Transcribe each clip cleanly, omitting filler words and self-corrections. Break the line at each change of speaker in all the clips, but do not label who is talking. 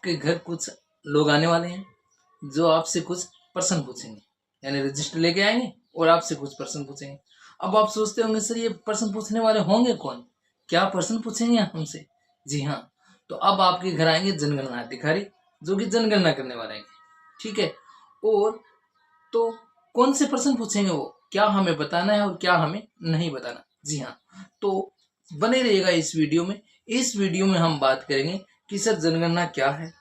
आपके घर कुछ लोग आने वाले हैं जो आपसे कुछ प्रश्न पूछेंगे, यानी रजिस्टर लेके आएंगे और आपसे कुछ प्रश्न पूछेंगे। अब आप सोचते होंगे सर ये प्रश्न पूछने वाले होंगे कौन, क्या प्रश्न पूछेंगे हमसे? जी हाँ, तो अब आपके घर आएंगे जनगणना अधिकारी जो कि जनगणना करने वाले हैं, ठीक है। और तो कौन से प्रश्न पूछेंगे वो, क्या हमें बताना है और क्या हमें नहीं बताना? जी हाँ, तो बने रहिएगा इस वीडियो में। इस वीडियो में हम बात करेंगे कि सर जनगणना क्या है,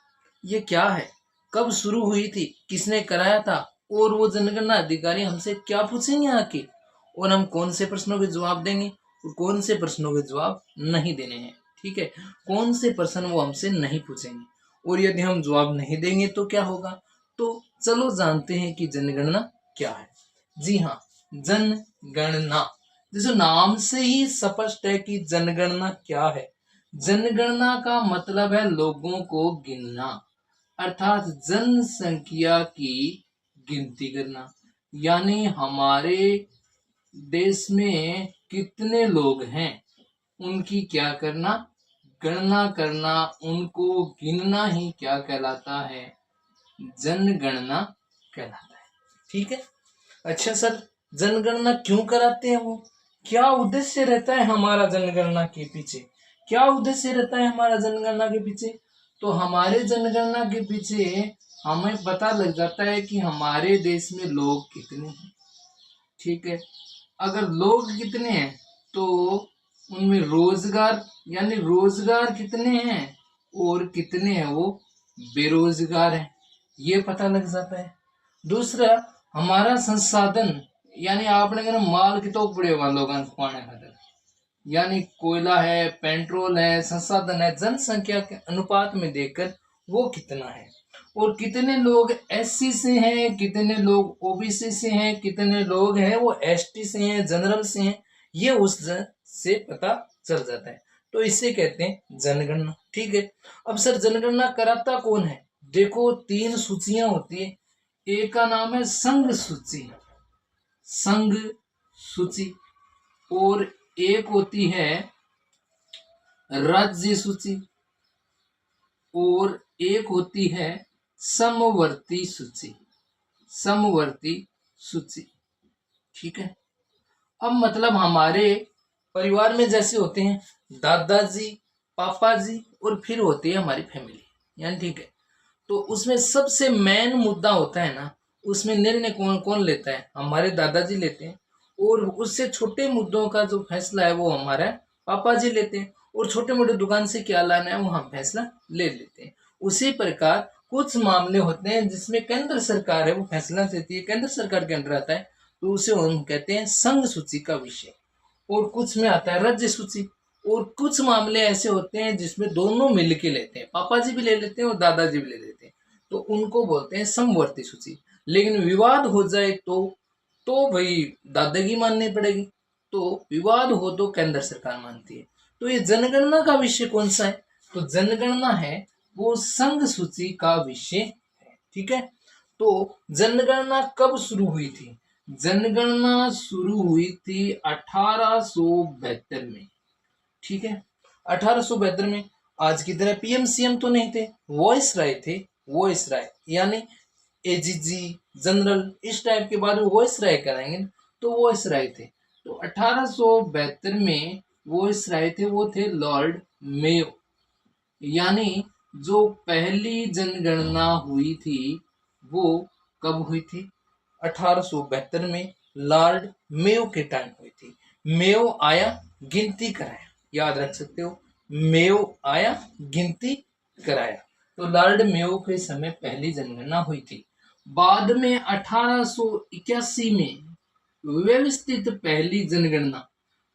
ये क्या है, कब शुरू हुई थी, किसने कराया था, और वो जनगणना अधिकारी हमसे क्या पूछेंगे आके, और हम कौन से प्रश्नों के जवाब देंगे और कौन से प्रश्नों के जवाब नहीं देने हैं, ठीक है। कौन से प्रश्न वो हमसे नहीं पूछेंगे और यदि हम जवाब नहीं देंगे तो क्या होगा। तो चलो जानते हैं कि जनगणना क्या है। जी हाँ, जनगणना जैसे नाम से ही स्पष्ट है कि जनगणना क्या है। जनगणना का मतलब है लोगों को गिनना, अर्थात जनसंख्या की गिनती करना, यानी हमारे देश में कितने लोग हैं उनकी क्या करना, गणना करना, उनको गिनना ही क्या कहलाता है, जनगणना कहलाता है, ठीक है। अच्छा सर, जनगणना क्यों कराते हैं वो, क्या उद्देश्य रहता है हमारा जनगणना के पीछे, क्या उद्देश्य रहता है हमारा जनगणना के पीछे? तो हमारे जनगणना के पीछे हमें पता लग जाता है कि हमारे देश में लोग कितने हैं, ठीक है। अगर लोग कितने हैं तो उनमें रोजगार, यानी रोजगार कितने हैं और कितने हैं वो बेरोजगार हैं, ये पता लग जाता है। दूसरा, हमारा संसाधन, यानी आपने कहना माल कितो पड़े हुआ लोगों को पाने खातिर, यानी कोयला है, पेट्रोल है, संसाधन है, जनसंख्या के अनुपात में देखकर वो कितना है, और कितने लोग एससी से हैं, कितने लोग ओबीसी से हैं, कितने लोग हैं वो एसटी से हैं, जनरल से हैं, ये उस से पता चल जाता है। तो इसे कहते हैं जनगणना, ठीक है। अब सर जनगणना कराता कौन है? देखो 3 सूचियां होती है, एक का नाम है संघ सूची, संघ सूची, और एक होती है राज्य सूची, और एक होती है समवर्ती सूची, समवर्ती सूची, ठीक है। अब मतलब हमारे परिवार में जैसे होते हैं दादाजी, पापा जी, और फिर होती है हमारी फैमिली, यानी ठीक है। तो उसमें सबसे मेन मुद्दा होता है ना, उसमें निर्णय कौन कौन लेता है? हमारे दादाजी लेते हैं, और उससे छोटे मुद्दों का जो फैसला है वो हमारे पापा जी लेते हैं, और छोटे मोटे दुकान से क्या लाना है वो हम फैसला ले लेते हैं। उसी प्रकार कुछ मामले होते हैं जिसमें केंद्र सरकार है वो फैसला देती है, केंद्र सरकार के अंडर आता है, तो उसे हम कहते हैं संघ सूची का विषय। और कुछ में आता है राज्य सूची, और कुछ मामले ऐसे होते हैं जिसमें दोनों मिलके लेते हैं, पापा जी भी ले लेते हैं और दादाजी भी ले लेते हैं, तो उनको बोलते हैं समवर्ती सूची। लेकिन विवाद हो जाए तो भाई दादागी माननी पड़ेगी, तो विवाद हो तो केंद्र सरकार मानती है। तो ये जनगणना का विषय कौन सा है? तो जनगणना है वो संघ सूची का विषय है, ठीक है। तो जनगणना कब शुरू हुई थी? जनगणना शुरू हुई थी 1872 में, ठीक है। 1872 में आज की तरह पीएम सीएम तो नहीं थे, वॉइस राय थे, वॉइस राय, यानी एजीजी जनरल इस टाइप के बाद वॉइस राय कराएंगे, तो वॉइस राय थे। तो 1872 में वॉइस राय थे, वो थे लॉर्ड मेयो, यानी जो पहली जनगणना हुई थी वो कब हुई थी? 1872 में लॉर्ड मेयो के टाइम हुई थी। मेयो आया, गिनती कराया, याद रख सकते हो, मेयो आया, गिनती कराया, तो लॉर्ड मेयो के समय पहली जनगणना हुई थी। बाद में 1881 में व्यवस्थित पहली जनगणना,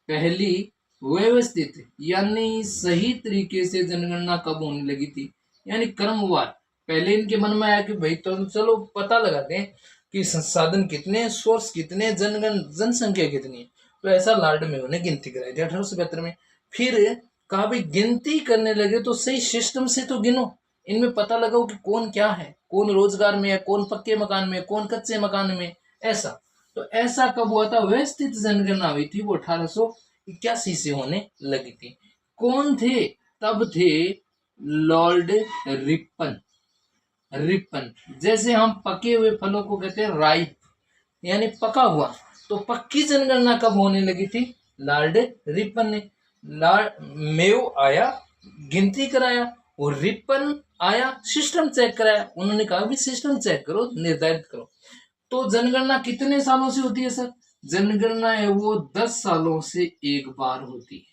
पहली व्यवस्थित यानी सही तरीके से जनगणना कब होने लगी थी, यानी क्रमवार। पहले इनके मन में आया कि भाई तो चलो पता लगाते हैं कि संसाधन कितने, सोर्स कितने, जनसंख्या कितनी है, तो ऐसा लॉर्ड मेयो ने गिनती कराई थी 1872 में। फिर कहा भाई गिनती करने लगे तो सही सिस्टम से तो गिनो, इनमें पता लगाओ कि कौन क्या है, कौन रोजगार में है, कौन पक्के मकान में है, कौन कच्चे मकान में, ऐसा। तो ऐसा कब हुआ था? व्यवस्थित जनगणना हुई थी, वो 1881 से होने लगी थी। कौन थे तब? थे लॉर्ड रिपन। रिपन, जैसे हम पके हुए फलों को कहते हैं राइप, यानी पका हुआ। तो पक्की जनगणना कब होने लगी थी? लॉर्ड रिपन ने। लॉर्ड मेयो आया, गिनती कराया, और रिपन आया, सिस्टम चेक कराया। उन्होंने कहा भी सिस्टम चेक करो, निर्धारित करो। तो जनगणना कितने सालों से होती है सर? जनगणना है वो 10 सालों से एक बार होती है।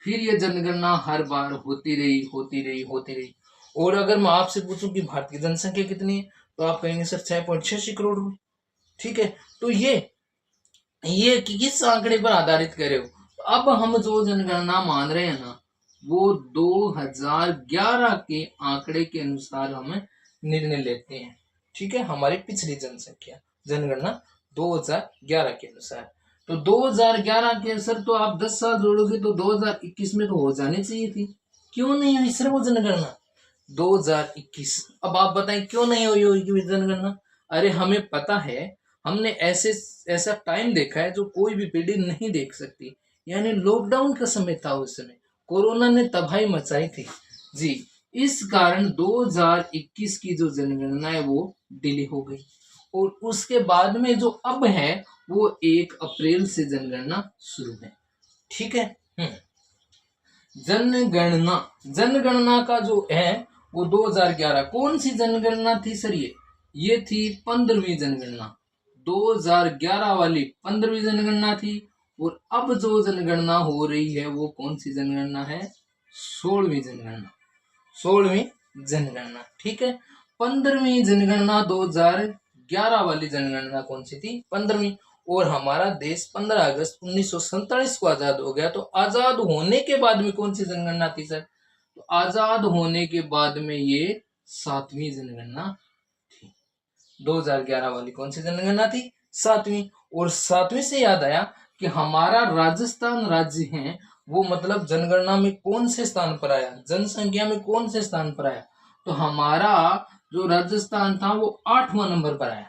फिर ये जनगणना हर बार होती रही, होती रही, होती रही। और अगर मैं आपसे पूछूं कि भारत की जनसंख्या कितनी है, तो आप कहेंगे सर 6.86 करोड़ हुई। ठीक है, तो ये किस आंकड़े पर आधारित करे हो? तो अब हम जो जनगणना मान रहे हैं ना, वो 2011 के आंकड़े के अनुसार हम निर्णय लेते हैं। ठीक है, हमारी पिछली जनसंख्या जनगणना 2011 के अनुसार। तो 2011 के सर, तो आप 10 साल जोड़ोगे तो 2021 में तो हो जानी चाहिए थी। क्यों नहीं हुई सर वो जनगणना 2021? अब आप बताएं क्यों नहीं हुई होगी जनगणना? अरे हमें पता है, हमने ऐसा टाइम देखा है जो कोई भी पीढ़ी नहीं देख सकती। यानी लॉकडाउन का समय था उस समय, कोरोना ने तबाही मचाई थी जी। इस कारण 2021 की जो जनगणना है वो डिले हो गई, और उसके बाद में जो अब है वो 1 अप्रैल से जनगणना शुरू है। ठीक है। जनगणना, जनगणना का जो है वो 2011, कौन सी जनगणना थी सर? ये थी 15वीं जनगणना। 2011 वाली 15वीं जनगणना थी। और अब जो जनगणना हो रही है वो कौन सी जनगणना है? 16वीं जनगणना। 16वीं जनगणना। ठीक है, 15वीं जनगणना 2011 वाली जनगणना कौन सी थी? 15वीं। और हमारा देश 15 अगस्त 1947 को आजाद हो गया। तो आजाद होने के बाद में कौन सी जनगणना थी सर? तो आजाद होने के बाद में ये 7वीं जनगणना थी। 2011 वाली कौन सी जनगणना थी? 7वीं। और 7वीं से याद आया कि हमारा राजस्थान राज्य है वो मतलब जनगणना में कौन से स्थान पर आया, जनसंख्या में कौन से स्थान पर आया? तो हमारा जो राजस्थान था वो 8वां नंबर पर आया।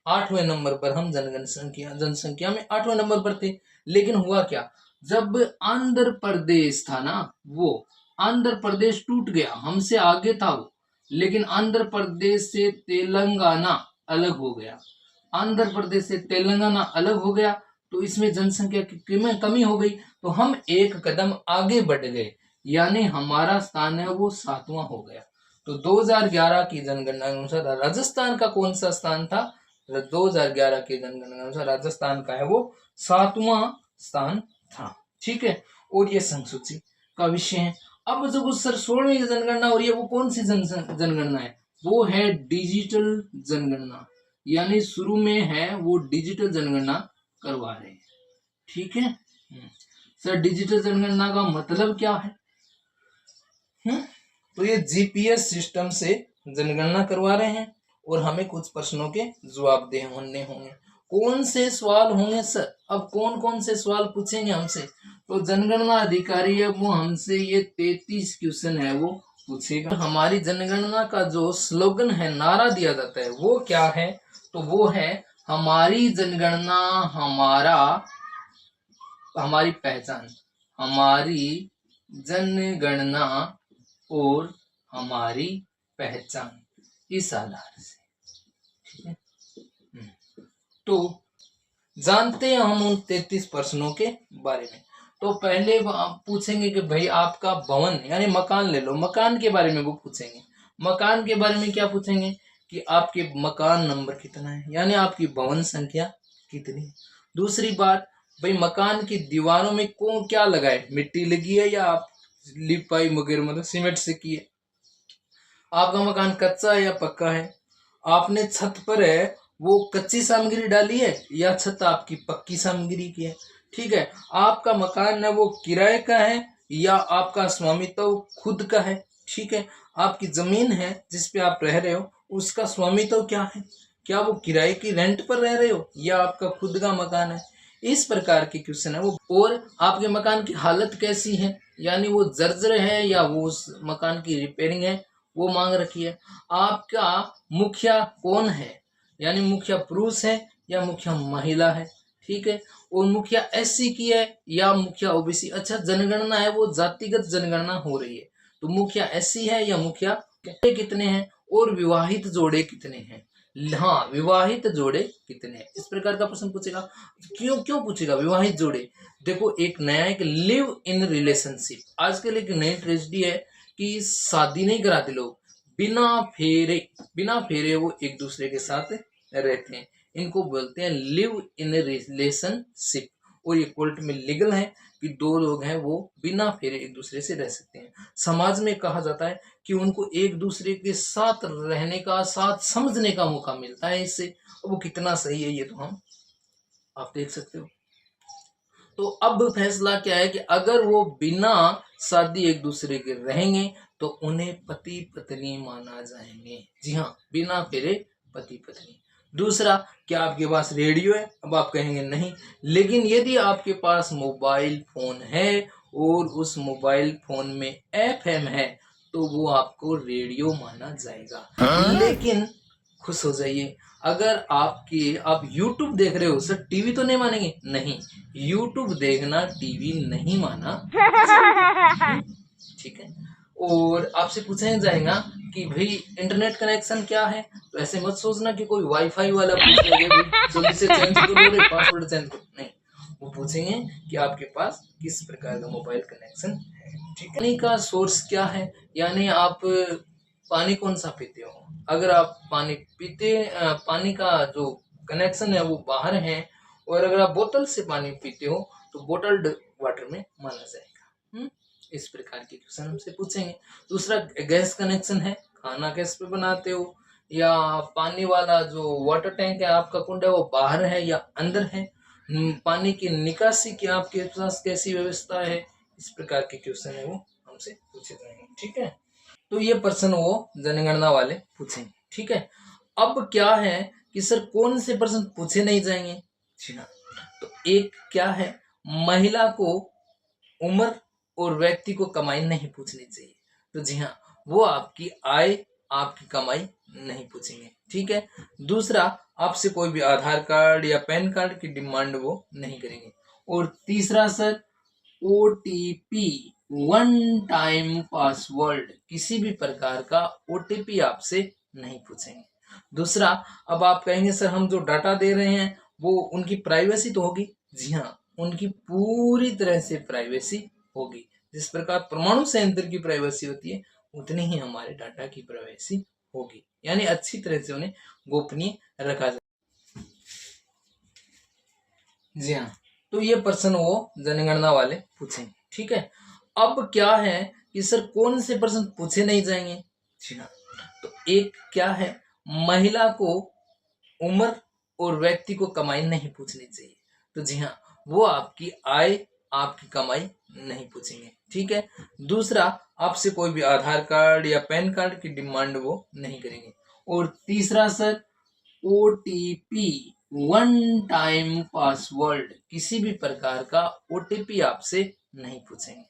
8वें नंबर पर हम जनसंख्या में 8वें नंबर पर थे। लेकिन हुआ क्या, जब आंध्र प्रदेश था ना, वो आंध्र प्रदेश टूट गया, हमसे आगे था वो। लेकिन आंध्र प्रदेश से तेलंगाना अलग हो गया। आंध्र प्रदेश से तेलंगाना अलग हो गया, तो इसमें जनसंख्या की कमी हो गई। तो हम एक कदम आगे बढ़ गए, यानी हमारा स्थान है वो 7वां हो गया। तो 2011 की जनगणना के अनुसार राजस्थान का कौन सा स्थान था? 2011 की जनगणना के अनुसार राजस्थान का है वो 7वां स्थान था। ठीक है, और ये संसूची का विषय है। अब जो सर 16वीं जनगणना हो रही है वो कौन सी जनगणना है? वो है डिजिटल जनगणना। यानी शुरू में है वो डिजिटल जनगणना करवा रहे हैं। ठीक है। सर डिजिटल जनगणना का मतलब क्या है? तो ये जीपीएस सिस्टम से जनगणना करवा रहे हैं, और हमें कुछ प्रश्नों के जवाब देने होंगे। कौन से सवाल होंगे सर? अब कौन कौन से सवाल पूछेंगे हमसे? तो जनगणना अधिकारी है वो हमसे ये 33 क्वेश्चन है वो पूछेगा। हमारी जनगणना का जो स्लोगन है, नारा दिया जाता है, वो क्या है? तो वो है हमारी जनगणना हमारी पहचान। हमारी जनगणना और हमारी पहचान, इस आधार से। ठीक है। तो जानते हैं हम उन 33 प्रश्नों के बारे में। तो पहले पूछेंगे कि भाई आपका भवन यानी मकान ले लो, मकान के बारे में वो पूछेंगे। मकान के बारे में क्या पूछेंगे कि आपके मकान नंबर कितना है, यानी आपकी भवन संख्या कितनी है। दूसरी बात, भाई मकान की दीवारों में कौन क्या लगा है, मिट्टी लगी है या आप लिपाई वगैरह मतलब सीमेंट से की है। आपका मकान कच्चा है या पक्का है। आपने छत पर है वो कच्ची सामग्री डाली है या छत आपकी पक्की सामग्री की है। ठीक है, आपका मकान है वो किराए का है या आपका स्वामित्व खुद का है। ठीक है, आपकी जमीन है जिस पे आप रह रहे हो उसका स्वामित्व क्या है, क्या वो किराए की रेंट पर रह रहे हो या आपका खुद का मकान है। इस प्रकार के क्वेश्चन है वो। और आपके मकान की हालत कैसी है, यानी वो जर्जर है या वो उस मकान की रिपेयरिंग है, वो मांग रखी है। आपका मुखिया कौन है, यानी मुखिया पुरुष है या मुखिया महिला है। ठीक है, और मुखिया एससी की है या मुखिया ओबीसी। अच्छा, जनगणना है वो जातिगत जनगणना हो रही है, तो मुखिया एससी है या मुखिया कितने हैं और विवाहित जोड़े कितने हैं। हाँ, विवाहित जोड़े कितने हैं, इस प्रकार का प्रश्न पूछेगा। क्यों क्यों पूछेगा विवाहित जोड़े? देखो, एक नया एक लिव इन रिलेशनशिप, आजकल एक नई ट्रेजेडी है कि शादी नहीं कराते लोग, बिना फेरे वो एक दूसरे के साथ रहते हैं, इनको बोलते हैं लिव इन रिलेशनशिप। और ये कोर्ट में लीगल है कि दो लोग हैं वो बिना फेरे एक दूसरे से रह सकते हैं। समाज में कहा जाता है कि उनको एक दूसरे के साथ रहने का, साथ समझने का मौका मिलता है इससे। वो कितना सही है ये तो आप देख सकते हो। तो अब फैसला क्या है कि अगर वो बिना शादी एक दूसरे के रहेंगे तो उन्हें पति पत्नी माना जाएंगे। जी हाँ, बिना फेरे पति पत्नी। दूसरा, क्या आपके पास रेडियो है? अब आप कहेंगे नहीं, लेकिन यदि आपके पास मोबाइल फोन है और उस मोबाइल फोन में एफएम है तो वो आपको रेडियो माना जाएगा। लेकिन खुश हो जाइए, अगर आप YouTube देख रहे हो सर, टीवी तो नहीं मानेंगे? नहीं, YouTube देखना टीवी नहीं माना, ठीक है। और आपसे पूछा जाएगा कि भाई इंटरनेट कनेक्शन क्या है, तो ऐसे मत सोचना कि कोई वाईफाई वाला पूछ लेंगे जल्दी से चेंज करो रे, पासवर्ड चेंज करो, नहीं। वो पूछेंगे कि आपके पास किस प्रकार का मोबाइल कनेक्शन है, ठीक है। पानी का सोर्स क्या है, यानी आप पानी कौन सा पीते हो। अगर आप पानी का जो कनेक्शन है वो बाहर है, और अगर आप बोतल से पानी पीते हो तो बोटल्ड वाटर में माना जाएगा। इस प्रकार के क्वेश्चन हमसे पूछेंगे। दूसरा, गैस कनेक्शन है, खाना गैस पे बनाते हो, या पानी वाला जो वाटर टैंक है आपका कुंड है वो बाहर है या अंदर है, पानी की निकासी की आपके पास कैसी व्यवस्था है, इस प्रकार के क्वेश्चन है वो हमसे पूछे जाएंगे, ठीक है। तो ये प्रश्न वो जनगणना वाले पूछेंगे, ठीक है। अब क्या है कि सर कौन से प्रश्न पूछे नहीं जाएंगे? जी हाँ, तो एक क्या है, महिला को उम्र और व्यक्ति को कमाई नहीं पूछनी चाहिए। तो जी हाँ, वो आपकी आय, आपकी कमाई नहीं पूछेंगे, ठीक है। दूसरा, आपसे कोई भी आधार कार्ड या पैन कार्ड की डिमांड वो नहीं करेंगे। और तीसरा sir, OTP, one time password, किसी भी प्रकार का ओटीपी आपसे नहीं पूछेंगे। दूसरा, अब आप कहेंगे सर हम जो डाटा दे रहे हैं वो उनकी प्राइवेसी तो होगी। जी हाँ, उनकी पूरी तरह से प्राइवेसी होगी। जिस प्रकार परमाणु संयंत्र की प्राइवेसी होती है उतनी ही हमारे डाटा की प्राइवेसी होगी, यानी अच्छी तरह से उन्हें गोपनीय रखा जाए। जी हाँ, तो ये प्रश्न वो जनगणना वाले पूछेंगे, ठीक है। अब क्या है कि सर कौन से प्रश्न पूछे नहीं जाएंगे? जी हाँ, तो एक क्या है, महिला को उम्र और व्यक्ति को कमाई नहीं पूछनी चाहिए। तो जी हाँ, वो आपकी आय, आपकी कमाई नहीं पूछेंगे, ठीक है। दूसरा, आपसे कोई भी आधार कार्ड या पैन कार्ड की डिमांड वो नहीं करेंगे। और तीसरा sir, OTP, one time password, किसी भी प्रकार का ओटीपी आपसे नहीं पूछेंगे।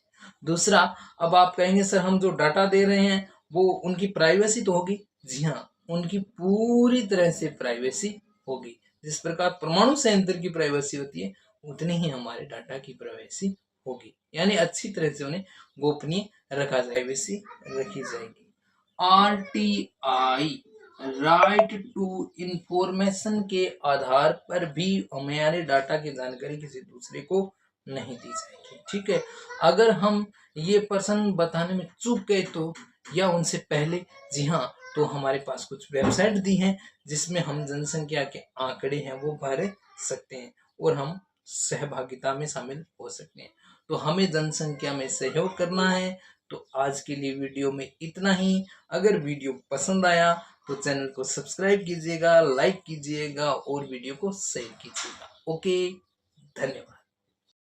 दूसरा, अब आप कहेंगे सर हम जो डाटा दे रहे हैं वो उनकी प्राइवेसी तो होगी। जी हाँ, उनकी पूरी तरह से प्राइवेसी होगी। जिस प्रकार परमाणु संयंत्र की प्राइवेसी होती है उतनी ही हमारे डाटा की प्राइवेसी होगी, यानी अच्छी तरह से उन्हें गोपनीय रखा जाए, प्राइवेसी रखी जाएगी। आरटीआई, राइट टू इंफॉर्मेशन के आधार पर भी हमारे डाटा की जानकारी किसी दूसरे को नहीं दी जाएगी, ठीक है। अगर हम ये प्रश्न बताने में चूक गए तो, या उनसे पहले, जी हाँ, तो हमारे पास कुछ वेबसाइट दी हैं जिसमें हम जनसंख्या के आंकड़े हैं वो भर सकते हैं और हम सहभागिता में शामिल हो सकते हैं। तो हमें जनसंख्या में सहयोग करना है। तो आज के लिए वीडियो में इतना ही। अगर वीडियो पसंद आया तो चैनल को सब्सक्राइब कीजिएगा, लाइक कीजिएगा और वीडियो को शेयर कीजिएगा। ओके, धन्यवाद।